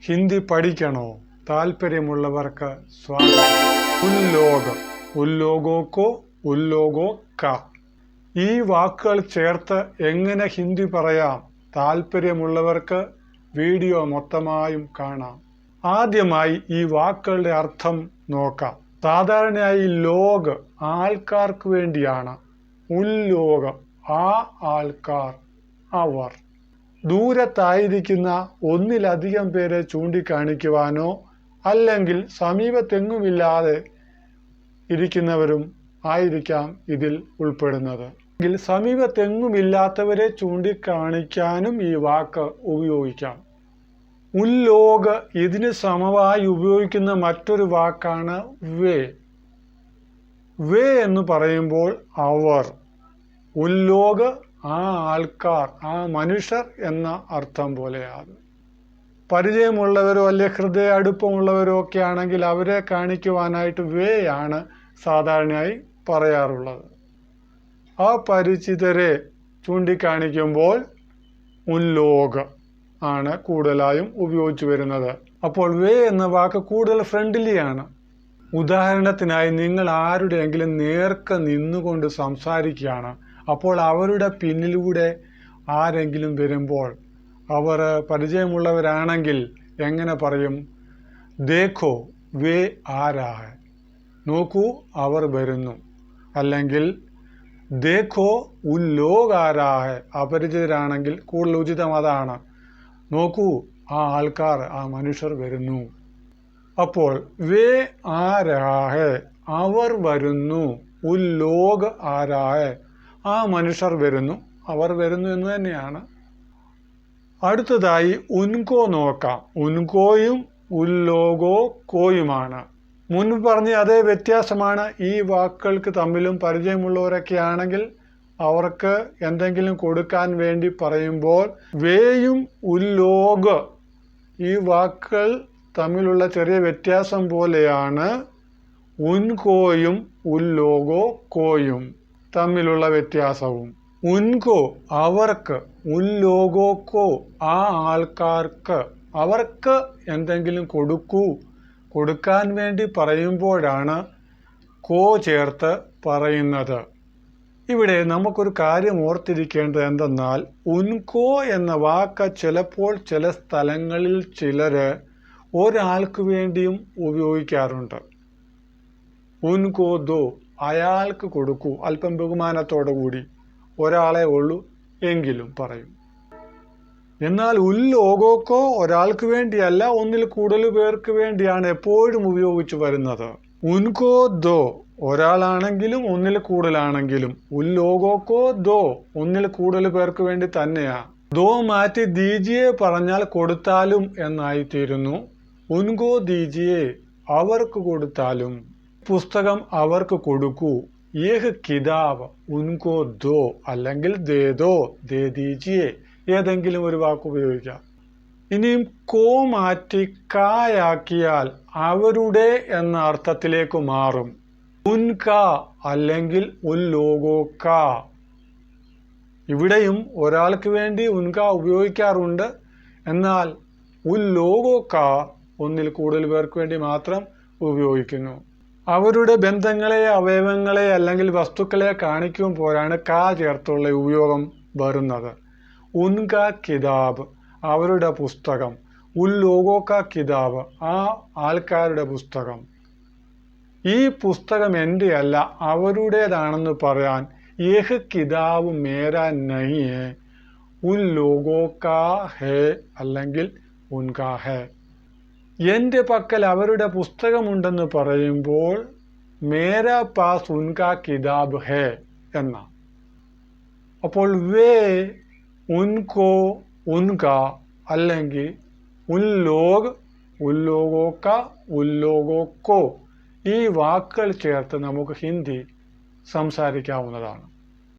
ഹിന്ദി പഠിക്കണോ? താല്പര്യമുള്ളവർക്ക് സ്വാഗതം. ഉല്ലോഗ്, ഉല്ലോഗോക്കോ, ഉല്ലോഗോ ക. ഈ വാക്കുകൾ ചേർത്ത് എങ്ങനെ ഹിന്ദി പറയാം? താല്പര്യമുള്ളവർക്ക് വീഡിയോ മൊത്തമായും കാണാം. ആദ്യമായി ഈ വാക്കുകളുടെ അർത്ഥം നോക്കാം. സാധാരണയായി ലോഗ് ആൾക്കാർക്ക് വേണ്ടിയാണ്. ഉല്ലോകം ആൾക്കാർ, അവർ. ദൂരത്തായിരിക്കുന്ന ഒന്നിലധികം പേരെ ചൂണ്ടിക്കാണിക്കുവാനോ അല്ലെങ്കിൽ സമീപത്തെങ്ങുമില്ലാതെ ഇരിക്കുന്നവരും ആയിരിക്കാം ഇതിൽ ഉൾപ്പെടുന്നത്. എങ്കിൽ സമീപത്തെങ്ങുമില്ലാത്തവരെ ചൂണ്ടിക്കാണിക്കാനും ഈ വാക്ക് ഉപയോഗിക്കാം. ഉല്ലോഗ് ഇതിന് സമമായി ഉപയോഗിക്കുന്ന മറ്റൊരു വാക്കാണ് വേ. വേ എന്ന് പറയുമ്പോൾ അവർ. ഉല്ലോഗ് ആൾക്കാർ, മനുഷ്യർ എന്ന അർത്ഥം പോലെയാണ്. പരിചയമുള്ളവരോ അല്ലെ ഹൃദയ അടുപ്പമുള്ളവരോ ഒക്കെ ആണെങ്കിൽ അവരെ കാണിക്കുവാനായിട്ട് വേ ആണ് സാധാരണയായി പറയാറുള്ളത്. അപരിചിതരെ ചൂണ്ടിക്കാണിക്കുമ്പോൾ ഉല്ലോഗ് ആണ് കൂടുതലായും ഉപയോഗിച്ചു വരുന്നത്. അപ്പോൾ വേ എന്ന വാക്ക് കൂടുതൽ ഫ്രണ്ട്ലി ആണ്. ഉദാഹരണത്തിനായി നിങ്ങൾ ആരുടെയെങ്കിലും നേർക്ക് നിന്നുകൊണ്ട് സംസാരിക്കുകയാണ്. അപ്പോൾ അവരുടെ പിന്നിലൂടെ ആരെങ്കിലും വരുമ്പോൾ അവർ പരിചയമുള്ളവരാണെങ്കിൽ എങ്ങനെ പറയും? ദേഖോ വേ ആരാ ഹൈ, നോക്കൂ അവർ വരുന്നു. അല്ലെങ്കിൽ ദേഖോ ഉൻ ലോഗ് ആരാ ഹൈ, അപരിചിതരാണെങ്കിൽ കൂടുതൽ ഉചിതം അതാണ്. നോക്കൂ ആൾക്കാർ, മനുഷ്യർ വരുന്നു. അപ്പോൾ വേ ആരാ ഹൈ, അവർ വരുന്നു. ഉൻ ലോഗ് ആരാ ഹൈ, മനുഷ്യർ വരുന്നു, അവർ വരുന്നു എന്ന് തന്നെയാണ്. അടുത്തതായി ഉൻകോ നോക്കാം. ഉൻകോയും ഉല്ലോഗോ കോയുമാണ്. മുൻപ് പറഞ്ഞ അതേ വ്യത്യാസമാണ്. ഈ വാക്കുകൾക്ക് തമ്മിലും പരിചയമുള്ളവരൊക്കെ ആണെങ്കിൽ അവർക്ക് എന്തെങ്കിലും കൊടുക്കാൻ വേണ്ടി പറയുമ്പോൾ വേയും ഉല്ലോഗ് ഈ വാക്കുകൾ തമ്മിലുള്ള ചെറിയ വ്യത്യാസം പോലെയാണ് ഉൻകോയും ഉല്ലോഗോ കോയും തമ്മിലുള്ള വ്യത്യാസവും. ഉൻകോ അവർക്ക്, ഉല്ലോഗോക്കോ ആൾക്കാർക്ക്. അവർക്ക് എന്തെങ്കിലും കൊടുക്കൂ, കൊടുക്കാൻ വേണ്ടി പറയുമ്പോഴാണ് കോ ചേർത്ത് പറയുന്നത്. ഇവിടെ നമുക്കൊരു കാര്യം ഓർത്തിരിക്കേണ്ടത് എന്തെന്നാൽ ഉൻകോ എന്ന വാക്ക് ചിലപ്പോൾ ചില സ്ഥലങ്ങളിൽ ചിലർ ഒരാൾക്ക് വേണ്ടിയും ഉപയോഗിക്കാറുണ്ട്. ഉൻകോ ദോ, അയാൾക്ക് കൊടുക്കൂ, അല്പം ബഹുമാനത്തോടു കൂടി. ഒരാളെ ഉള്ളൂ എങ്കിലും പറയും. എന്നാൽ ഉല്ലോഗോക്കോ ഒരാൾക്ക് വേണ്ടിയല്ല, ഒന്നിൽ കൂടുതൽ പേർക്ക് വേണ്ടിയാണ് എപ്പോഴും ഉപയോഗിച്ചു വരുന്നത്. ഉൻകോ ദോ ഒരാളാണെങ്കിലും ഒന്നിൽ കൂടുതലാണെങ്കിലും, ഉല്ലോഗോക്കോ ദോ ഒന്നിൽ കൂടുതൽ പേർക്ക് വേണ്ടി തന്നെയാ. ദോ മാറ്റി ദീജിയെ പറഞ്ഞാൽ കൊടുത്താലും എന്നായിത്തീരുന്നു. ഉൻകോ ദീജിയെ അവർക്ക് കൊടുത്താലും. പുസ്തകം അവർക്ക് കൊടുക്കൂ. യേഹ് കിതാബ് ഉൻകോ ദോ, അല്ലെങ്കിൽ ദേ ദോ, ദേ ദീജിയെ, ഏതെങ്കിലും ഒരു വാക്ക് ഉപയോഗിക്കാം. ഇനിയും കോ മാറ്റി കായാക്കിയാൽ അവരുടെ എന്ന അർത്ഥത്തിലേക്ക് മാറും. ഉൻക അല്ലെങ്കിൽ ഉല്ലോഗോ ക. ഇവിടെയും ഒരാൾക്ക് വേണ്ടി ഉൻക ഉപയോഗിക്കാറുണ്ട്. എന്നാൽ ഉല്ലോഗോ ക ഒന്നിൽ കൂടുതൽ പേർക്ക് വേണ്ടി മാത്രം ഉപയോഗിക്കുന്നു. അവരുടെ ബന്ധങ്ങളെ, അവയവങ്ങളെ അല്ലെങ്കിൽ വസ്തുക്കളെ കാണിക്കുമ്പോഴാണ് ക ചേർത്തുള്ള ഉപയോഗം വരുന്നത്. ഉൻക കിതാബ് അവരുടെ പുസ്തകം, ഉല്ലോഗോ ക കിതാബ് ആൾക്കാരുടെ പുസ്തകം. ഈ പുസ്തകം എൻ്റെ അല്ല, അവരുടേതാണെന്ന് പറയാൻ യേഹ് കിതാബ് മേരാ നഹീ ഹൈ, ഉല്ലോഗോ കാ ഹേ അല്ലെങ്കിൽ ഉൻകാ ഹേ. എൻ്റെ പക്കൽ അവരുടെ പുസ്തകമുണ്ടെന്ന് പറയുമ്പോൾ മേരാ പാസ് ഉൻകാ കിതാബ് ഹേ എന്ന. അപ്പോൾ വേ, ഉൻകോ, ഉൻക അല്ലെങ്കിൽ ഉല്ലോഗ്, ഉല്ലോഗോ ക, ഉല്ലോഗോ കോ ഈ വാക്കുകൾ ചേർത്ത് നമുക്ക് ഹിന്ദി സംസാരിക്കാവുന്നതാണ്.